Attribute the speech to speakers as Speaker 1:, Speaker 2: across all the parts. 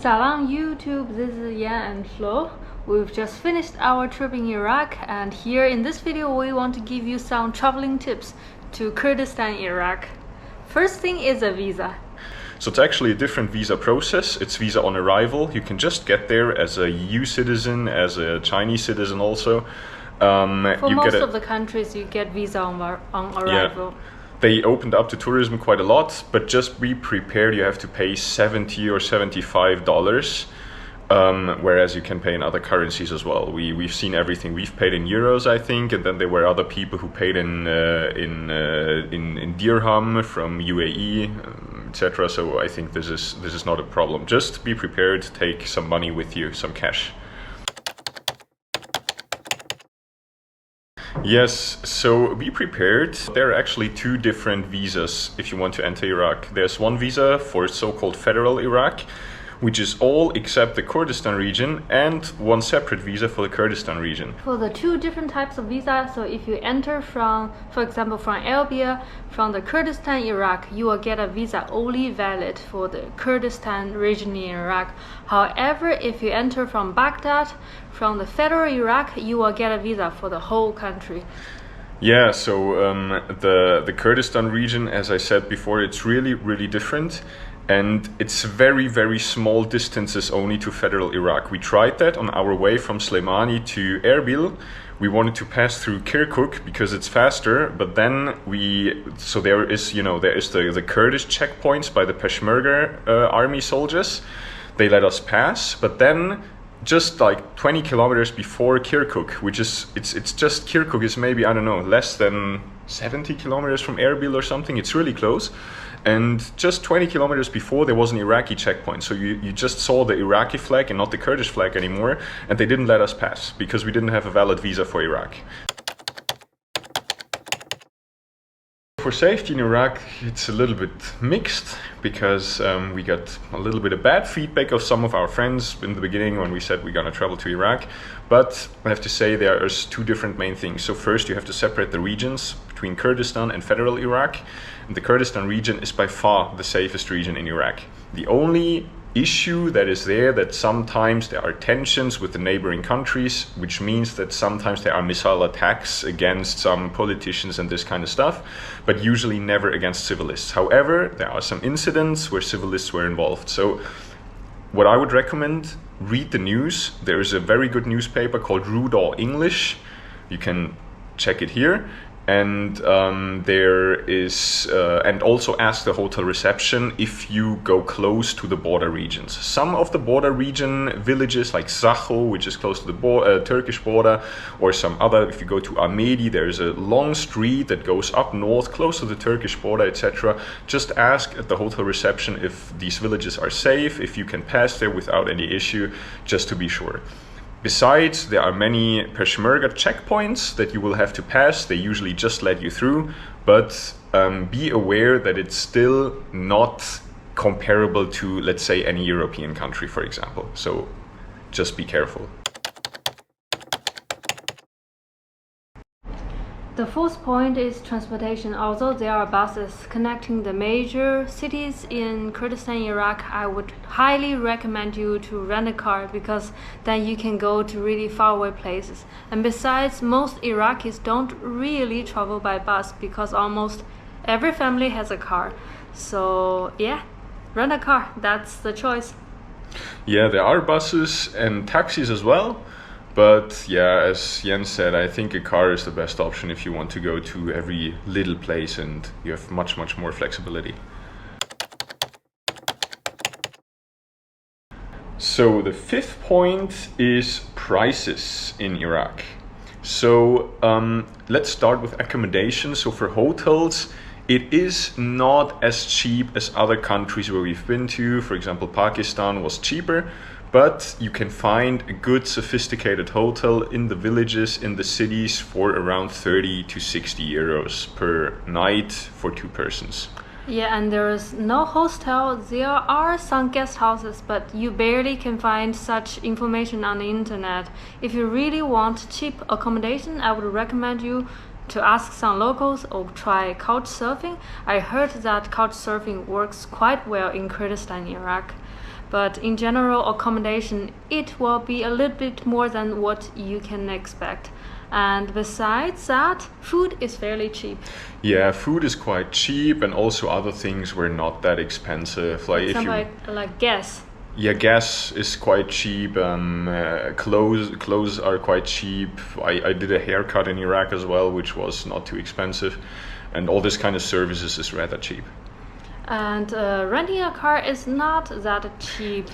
Speaker 1: Salam YouTube, this is Yan and Flo. We've just finished our trip in Iraq, and here in this video we want to give you some traveling tips to Kurdistan, Iraq. First thing is a visa.
Speaker 2: So it's actually a different visa process. It's visa on arrival. You can just get there as a EU citizen, as a Chinese citizen also.
Speaker 1: For most of the countries you get visa on arrival.
Speaker 2: Yeah. They opened up to tourism quite a lot, but just be prepared, you have to pay $70 or $75, whereas you can pay in other currencies as well. We've seen everything. We've paid in euros, I think, and then there were other people who paid in dirham from UAE, etc. So I think this is not a problem. Just be prepared to take some money with you, some cash. Yes, so be prepared. There are actually two different visas if you want to enter Iraq. There's one visa for so-called federal Iraq, which is all except the Kurdistan region, and one separate visa for the Kurdistan region.
Speaker 1: For the two different types of visa, so if you enter from, for example, from Erbil, from the Kurdistan, Iraq, you will get a visa only valid for the Kurdistan region in Iraq. However, if you enter from Baghdad, from the federal Iraq, you will get a visa for the whole country.
Speaker 2: Yeah, so the Kurdistan region, as I said before, it's really different. And it's very small distances only to federal Iraq. We tried that on our way from Slemani to Erbil. We wanted to pass through Kirkuk because it's faster, but then there is the Kurdish checkpoints by the Peshmerga army soldiers. They let us pass, but then just like 20 kilometers before Kirkuk, which is it's just Kirkuk is maybe, I don't know, less than 70 kilometers from Erbil or something. It's really close. And just 20 kilometers before, there was an Iraqi checkpoint. So you just saw the Iraqi flag and not the Kurdish flag anymore. And they didn't let us pass because we didn't have a valid visa for Iraq. For safety in Iraq, it's a little bit mixed because we got a little bit of bad feedback of some of our friends in the beginning when we said we're going to travel to Iraq. But I have to say there's two different main things. So first you have to separate the regions between Kurdistan and federal Iraq. And the Kurdistan region is by far the safest region in Iraq. The only issue that is there, that sometimes there are tensions with the neighboring countries, which means that sometimes there are missile attacks against some politicians and this kind of stuff, but usually never against civilists. However, there are some incidents where civilists were involved. So what I would recommend, read the news. There is a very good newspaper called Rudaw English. You can check it here. And and also ask the hotel reception if you go close to the border regions. Some of the border region villages like Zaho, which is close to the Turkish border, or some other, if you go to Ahmedi, there's a long street that goes up north, close to the Turkish border, etc. Just ask at the hotel reception if these villages are safe, if you can pass there without any issue, just to be sure. Besides, there are many Peshmerga checkpoints that you will have to pass. They usually just let you through, but be aware that it's still not comparable to, let's say, any European country, for example. So just be careful.
Speaker 1: The fourth point is transportation. Although there are buses connecting the major cities in Kurdistan, Iraq, I would highly recommend you to rent a car because then you can go to really faraway places. And besides, most Iraqis don't really travel by bus because almost every family has a car. So yeah, rent a car. That's the choice.
Speaker 2: Yeah, there are buses and taxis as well. But yeah, as Jens said, I think a car is the best option if you want to go to every little place and you have much more flexibility. So the fifth point is prices in Iraq. So let's start with accommodation. So for hotels, it is not as cheap as other countries where we've been to. For example, Pakistan was cheaper. But you can find a good sophisticated hotel in the villages, in the cities for around 30 to 60 euros per night for two persons.
Speaker 1: Yeah, and there is no hostel. There are some guest houses, but you barely can find such information on the internet. If you really want cheap accommodation, I would recommend you to ask some locals or try couch surfing. I heard that couch surfing works quite well in Kurdistan, Iraq. but in general accommodation it will be a little bit more than what you can expect. And besides that, food is fairly cheap.
Speaker 2: Yeah, food is quite cheap, and also other things were not that expensive. Like
Speaker 1: like gas.
Speaker 2: Yeah, gas is quite cheap. Clothes are quite cheap. I did a haircut in Iraq as well, which was not too expensive, and all this kind of services is rather cheap.
Speaker 1: And renting a car is not that cheap.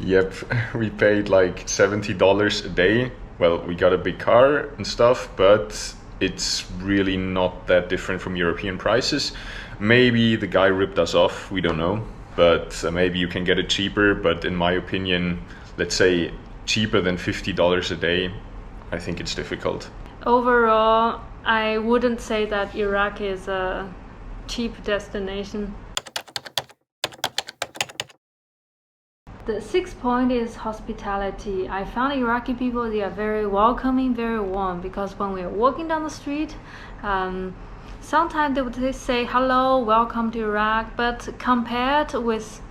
Speaker 2: Yep, we paid like $70 a day. Well, we got a big car and stuff, but it's really not that different from European prices. Maybe the guy ripped us off, we don't know. But maybe you can get it cheaper. But in my opinion, let's say cheaper than $50 a day, I think it's difficult.
Speaker 1: Overall, I wouldn't say that Iraq is a cheap destination. The sixth point is hospitality. I found Iraqi people, they are very welcoming, very warm, because when we are walking down the street, sometimes they would say hello, welcome to Iraq, but compared with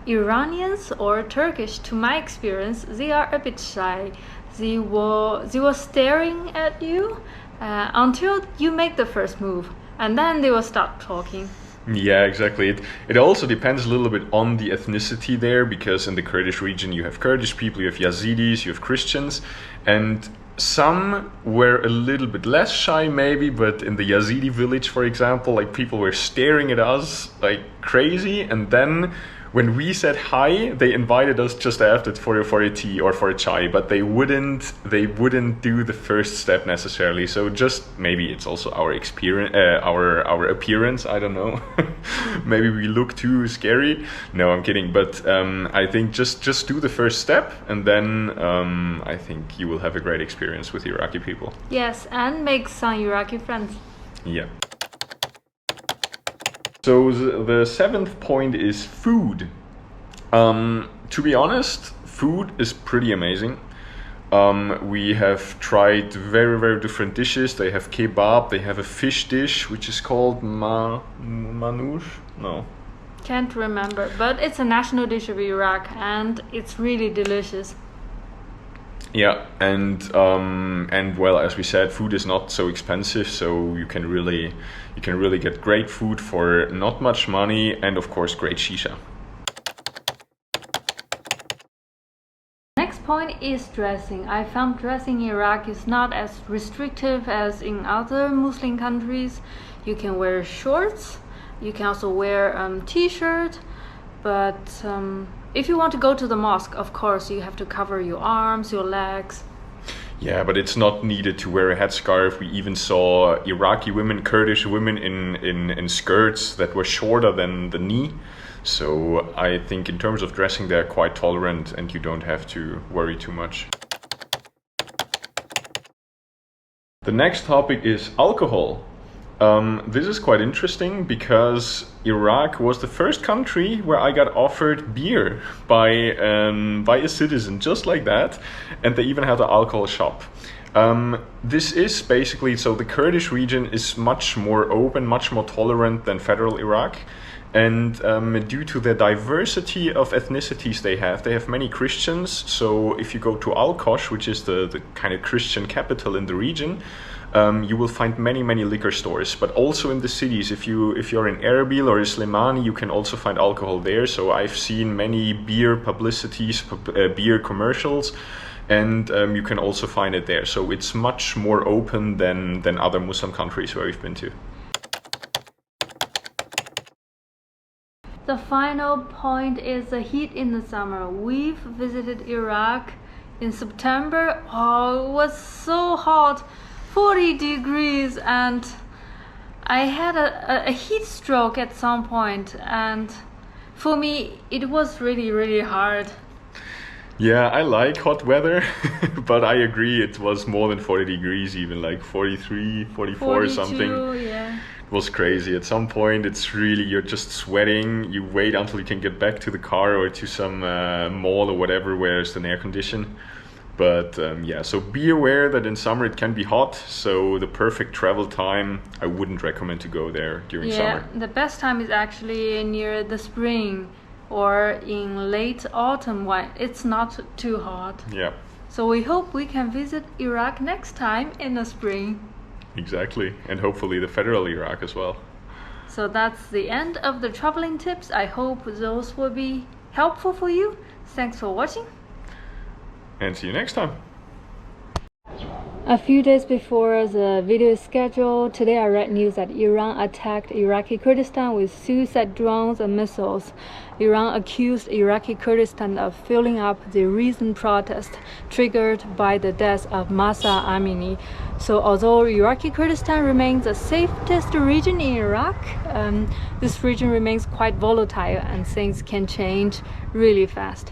Speaker 1: Iranians or Turkish, to my experience, they are a bit shy. They were staring at you until you make the first move, and then they will start talking.
Speaker 2: Yeah, exactly. It also depends a little bit on the ethnicity there, because in the Kurdish region you have Kurdish people, you have Yazidis, you have Christians, and some were a little bit less shy maybe, but in the Yazidi village, for example, like people were staring at us like crazy, and then when we said hi, they invited us just after for a tea or for a chai, but they wouldn't do the first step necessarily. So just maybe it's also our experience, our appearance. I don't know. Maybe we look too scary. No, I'm kidding. But I think just do the first step, and then I think you will have a great experience with Iraqi people.
Speaker 1: Yes, and make some Iraqi friends.
Speaker 2: Yeah. So the seventh point is food. To be honest, food is pretty amazing. We have tried very, very different dishes. They have kebab, they have a fish dish, which is called manouche? No.
Speaker 1: Can't remember, but it's a national dish of Iraq, and it's really delicious.
Speaker 2: Yeah, and well, as we said, food is not so expensive, so you can really get great food for not much money, and of course great shisha.
Speaker 1: Next point is dressing. I found dressing in Iraq is not as restrictive as in other Muslim countries. You can wear shorts, you can also wear t-shirt, but if you want to go to the mosque, of course, you have to cover your arms, your legs.
Speaker 2: Yeah, but it's not needed to wear a headscarf. We even saw Iraqi women, Kurdish women in skirts that were shorter than the knee. So I think in terms of dressing, they're quite tolerant, and you don't have to worry too much. The next topic is alcohol. This is quite interesting because Iraq was the first country where I got offered beer by a citizen, just like that, and they even had an alcohol shop. This is basically, so the Kurdish region is much more open, much more tolerant than federal Iraq. And due to the diversity of ethnicities they have many Christians. So if you go to Al-Kosh, which is the kind of Christian capital in the region, you will find many liquor stores. But also in the cities, if you're in Erbil or Slimani, you can also find alcohol there. So I've seen many beer publicities, beer commercials, and you can also find it there. So it's much more open than other Muslim countries where we've been to.
Speaker 1: The final point is the heat in the summer. We've visited Iraq in September. Oh, it was so hot, 40 degrees, and I had a heat stroke at some point, and for me it was really hard.
Speaker 2: Yeah, I like hot weather, but I agree it was more than 40 degrees, even like 43, 44 or something.
Speaker 1: Yeah.
Speaker 2: It was crazy. At some point, it's really, you're just sweating. You wait until you can get back to the car or to some mall or whatever where there's an air condition. But yeah, so be aware that in summer it can be hot. So the perfect travel time, I wouldn't recommend to go there during summer.
Speaker 1: Yeah, the best time is actually near the spring. or in late autumn when it's not too hot.
Speaker 2: Yeah.
Speaker 1: So we hope we can visit Iraq next time in the spring.
Speaker 2: Exactly, and hopefully the federal Iraq as well.
Speaker 1: So that's the end of the traveling tips. I hope those will be helpful for you. Thanks for watching.
Speaker 2: And see you next time.
Speaker 1: A few days before the video is scheduled, today I read news that Iran attacked Iraqi Kurdistan with suicide drones and missiles. Iran accused Iraqi Kurdistan of fueling up the recent protest triggered by the death of Mahsa Amini. So although Iraqi Kurdistan remains the safest region in Iraq, this region remains quite volatile and things can change really fast.